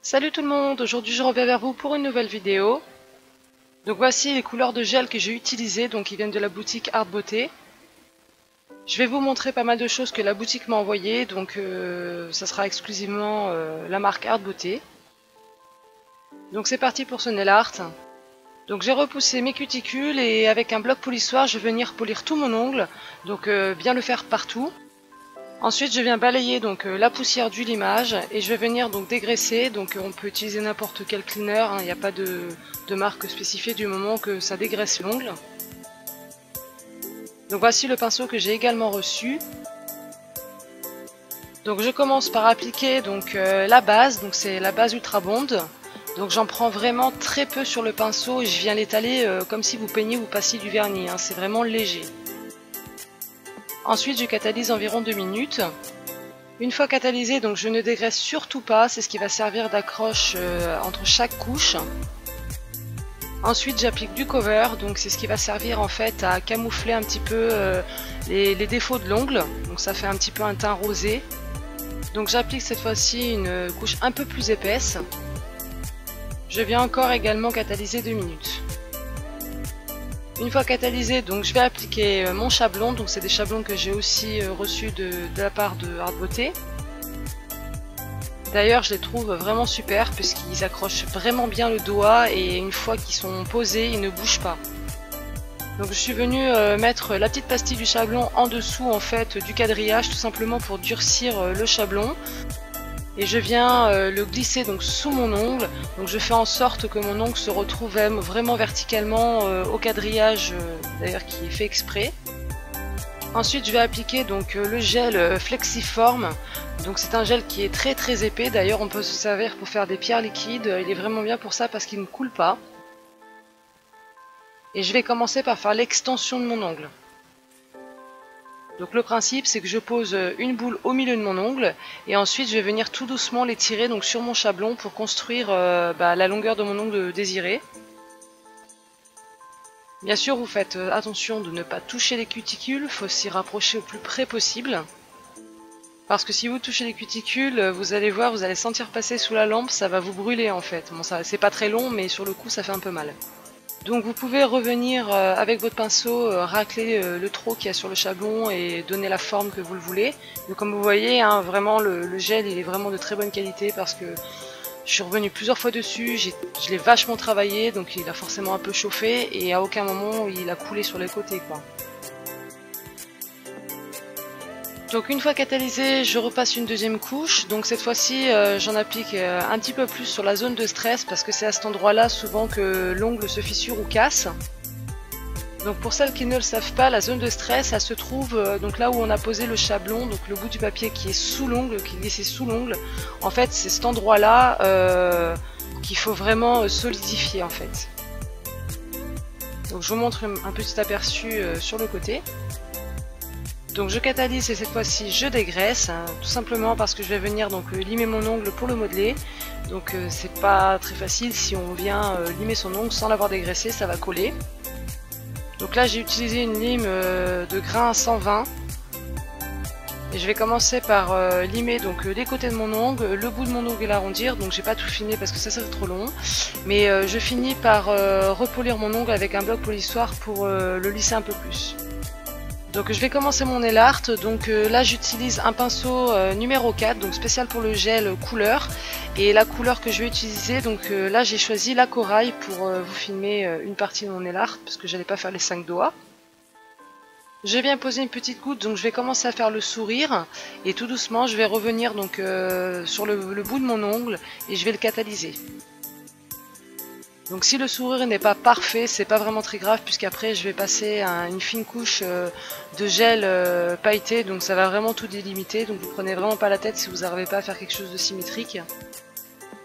Salut tout le monde, aujourd'hui je reviens vers vous pour une nouvelle vidéo. Donc voici les couleurs de gel que j'ai utilisées, donc ils viennent de la boutique Art Beauté. Je vais vous montrer pas mal de choses que la boutique m'a envoyées, donc ça sera exclusivement la marque Art Beauté. Donc c'est parti pour ce nail art. Donc j'ai repoussé mes cuticules et avec un bloc polissoir je vais venir polir tout mon ongle, donc bien le faire partout. Ensuite je viens balayer donc la poussière du limage et je vais venir donc dégraisser, donc on peut utiliser n'importe quel cleaner, il n'y a pas de marque spécifiée du moment que ça dégraisse l'ongle. Donc voici le pinceau que j'ai également reçu. Donc je commence par appliquer donc la base, donc c'est la base Ultra Bond. Donc j'en prends vraiment très peu sur le pinceau et je viens l'étaler comme si vous peignez ou passiez du vernis, c'est vraiment léger. Ensuite je catalyse environ 2 minutes. Une fois catalysé, donc je ne dégraisse surtout pas, c'est ce qui va servir d'accroche entre chaque couche. Ensuite j'applique du cover, donc c'est ce qui va servir en fait à camoufler un petit peu les défauts de l'ongle, donc ça fait un petit peu un teint rosé. Donc j'applique cette fois-ci une couche un peu plus épaisse. Je viens encore également catalyser 2 minutes. Une fois catalysé, donc je vais appliquer mon chablon, donc c'est des chablons que j'ai aussi reçus de la part de Art Beauté. D'ailleurs je les trouve vraiment super puisqu'ils accrochent vraiment bien le doigt et une fois qu'ils sont posés, ils ne bougent pas. Donc je suis venue mettre la petite pastille du chablon en dessous en fait du quadrillage, tout simplement pour durcir le chablon. Et je viens le glisser donc sous mon ongle, donc je fais en sorte que mon ongle se retrouve vraiment verticalement au quadrillage, d'ailleurs qui est fait exprès. Ensuite je vais appliquer donc le gel Flexiform, donc c'est un gel qui est très épais, d'ailleurs on peut se servir pour faire des pierres liquides, il est vraiment bien pour ça parce qu'il ne coule pas. Et je vais commencer par faire l'extension de mon ongle. Donc le principe c'est que je pose une boule au milieu de mon ongle et ensuite je vais venir tout doucement l'étirer donc sur mon chablon pour construire la longueur de mon ongle désirée. Bien sûr vous faites attention de ne pas toucher les cuticules, il faut s'y rapprocher au plus près possible. Parce que si vous touchez les cuticules, vous allez voir, vous allez sentir passer sous la lampe, ça va vous brûler en fait. Bon ça c'est pas très long mais sur le coup ça fait un peu mal. Donc vous pouvez revenir avec votre pinceau, racler le trou qu'il y a sur le chablon et donner la forme que vous le voulez. Donc comme vous voyez, vraiment le gel il est vraiment de très bonne qualité parce que je suis revenue plusieurs fois dessus, je l'ai vachement travaillé, donc il a forcément un peu chauffé et à aucun moment il a coulé sur les côtés quoi. Donc une fois catalysé, je repasse une deuxième couche, donc cette fois-ci j'en applique un petit peu plus sur la zone de stress parce que c'est à cet endroit-là souvent que l'ongle se fissure ou casse. Donc pour celles qui ne le savent pas, la zone de stress elle se trouve donc là où on a posé le chablon, donc le bout du papier qui est sous l'ongle, qui est glissé sous l'ongle. En fait c'est cet endroit-là qu'il faut vraiment solidifier en fait. Donc je vous montre un petit aperçu sur le côté. Donc je catalyse et cette fois-ci je dégraisse, tout simplement parce que je vais venir donc limer mon ongle pour le modeler. Donc c'est pas très facile si on vient limer son ongle sans l'avoir dégraissé, ça va coller. Donc là j'ai utilisé une lime de grain 120. Et je vais commencer par limer donc les côtés de mon ongle, le bout de mon ongle et l'arrondir, donc j'ai pas tout filmé parce que ça serait trop long. Mais je finis par repolir mon ongle avec un bloc polissoir pour le lisser un peu plus. Donc je vais commencer mon nail art, donc là j'utilise un pinceau numéro 4, donc spécial pour le gel couleur. Et la couleur que je vais utiliser, donc là j'ai choisi la corail pour vous filmer une partie de mon nail art, parce que j'allais pas faire les 5 doigts. Je viens poser une petite goutte, donc je vais commencer à faire le sourire. Et tout doucement je vais revenir donc sur le bout de mon ongle et je vais le catalyser. Donc si le sourire n'est pas parfait, c'est pas vraiment très grave puisqu'après je vais passer à une fine couche de gel pailleté, donc ça va vraiment tout délimiter, donc vous prenez vraiment pas la tête si vous n'arrivez pas à faire quelque chose de symétrique.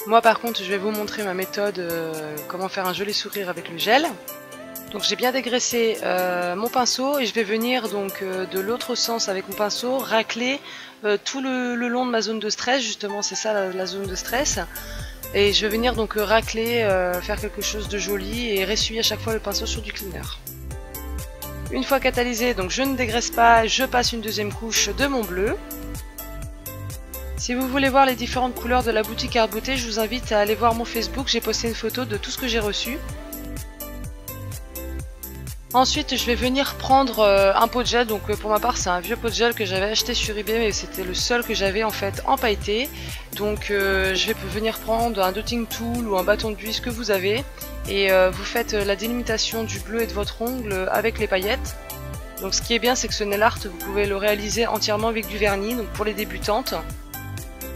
Moi par contre je vais vous montrer ma méthode, comment faire un joli sourire avec le gel. Donc j'ai bien dégraissé mon pinceau et je vais venir donc de l'autre sens avec mon pinceau racler tout le long de ma zone de stress, justement c'est ça la zone de stress. Et je vais venir donc racler, faire quelque chose de joli et ressuyer à chaque fois le pinceau sur du cleaner. Une fois catalysé, donc je ne dégraisse pas, je passe une deuxième couche de mon bleu. Si vous voulez voir les différentes couleurs de la boutique Art Beauté, je vous invite à aller voir mon Facebook, j'ai posté une photo de tout ce que j'ai reçu. Ensuite, je vais venir prendre un pot de gel. Donc pour ma part, c'est un vieux pot de gel que j'avais acheté sur eBay, mais c'était le seul que j'avais en fait empailleté. Donc je vais venir prendre un dotting tool ou un bâton de buis, ce que vous avez, et vous faites la délimitation du bleu et de votre ongle avec les paillettes. Donc ce qui est bien, c'est que ce nail art, vous pouvez le réaliser entièrement avec du vernis. Donc pour les débutantes,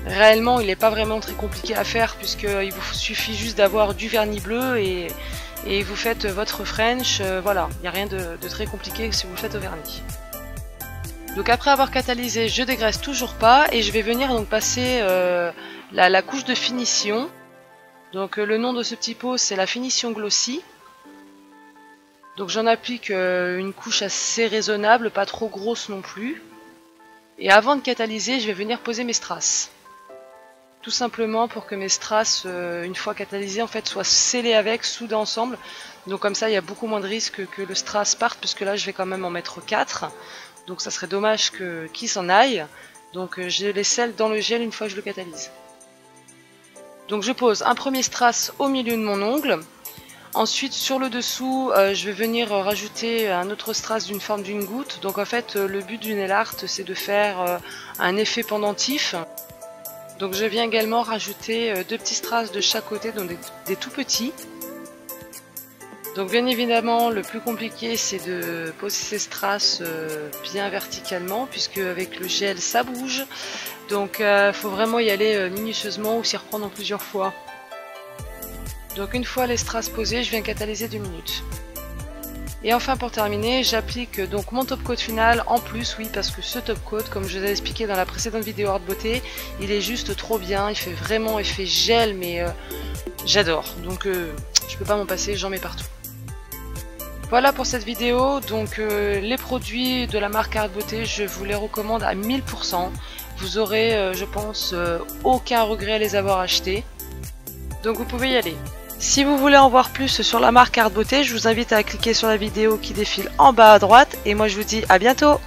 réellement, il n'est pas vraiment très compliqué à faire puisqu'il vous suffit juste d'avoir du vernis bleu et vous faites votre French, voilà, il n'y a rien de très compliqué si vous le faites au vernis. Donc après avoir catalysé, je dégraisse toujours pas et je vais venir donc passer la couche de finition. Donc le nom de ce petit pot, c'est la finition glossy. Donc j'en applique une couche assez raisonnable, pas trop grosse non plus. Et avant de catalyser, je vais venir poser mes strass. Tout simplement pour que mes strass, une fois catalysés, en fait, soient scellés avec, soudés ensemble. Donc comme ça, il y a beaucoup moins de risques que le strass parte, puisque là, je vais quand même en mettre 4. Donc ça serait dommage qu'il s'en aille. Donc je les scelle dans le gel une fois que je le catalyse. Donc je pose un premier strass au milieu de mon ongle. Ensuite, sur le dessous, je vais venir rajouter un autre strass d'une forme d'une goutte. Donc en fait, le but du nail art, c'est de faire un effet pendentif. Donc je viens également rajouter 2 petits strass de chaque côté, donc des tout petits. Donc bien évidemment, le plus compliqué, c'est de poser ces strass bien verticalement, puisque avec le gel, ça bouge. Donc faut vraiment y aller minutieusement ou s'y reprendre en plusieurs fois. Donc une fois les strass posés, je viens catalyser 2 minutes. Et enfin pour terminer, j'applique donc mon top coat final en plus, oui, parce que ce top coat, comme je vous ai expliqué dans la précédente vidéo Art Beauté, il est juste trop bien, il fait vraiment effet gel, mais j'adore. Donc je peux pas m'en passer, j'en mets partout. Voilà pour cette vidéo, donc les produits de la marque Art Beauté, je vous les recommande à 1000%. Vous aurez, je pense, aucun regret à les avoir achetés. Donc vous pouvez y aller. Si vous voulez en voir plus sur la marque Art Beauté, je vous invite à cliquer sur la vidéo qui défile en bas à droite et moi je vous dis à bientôt.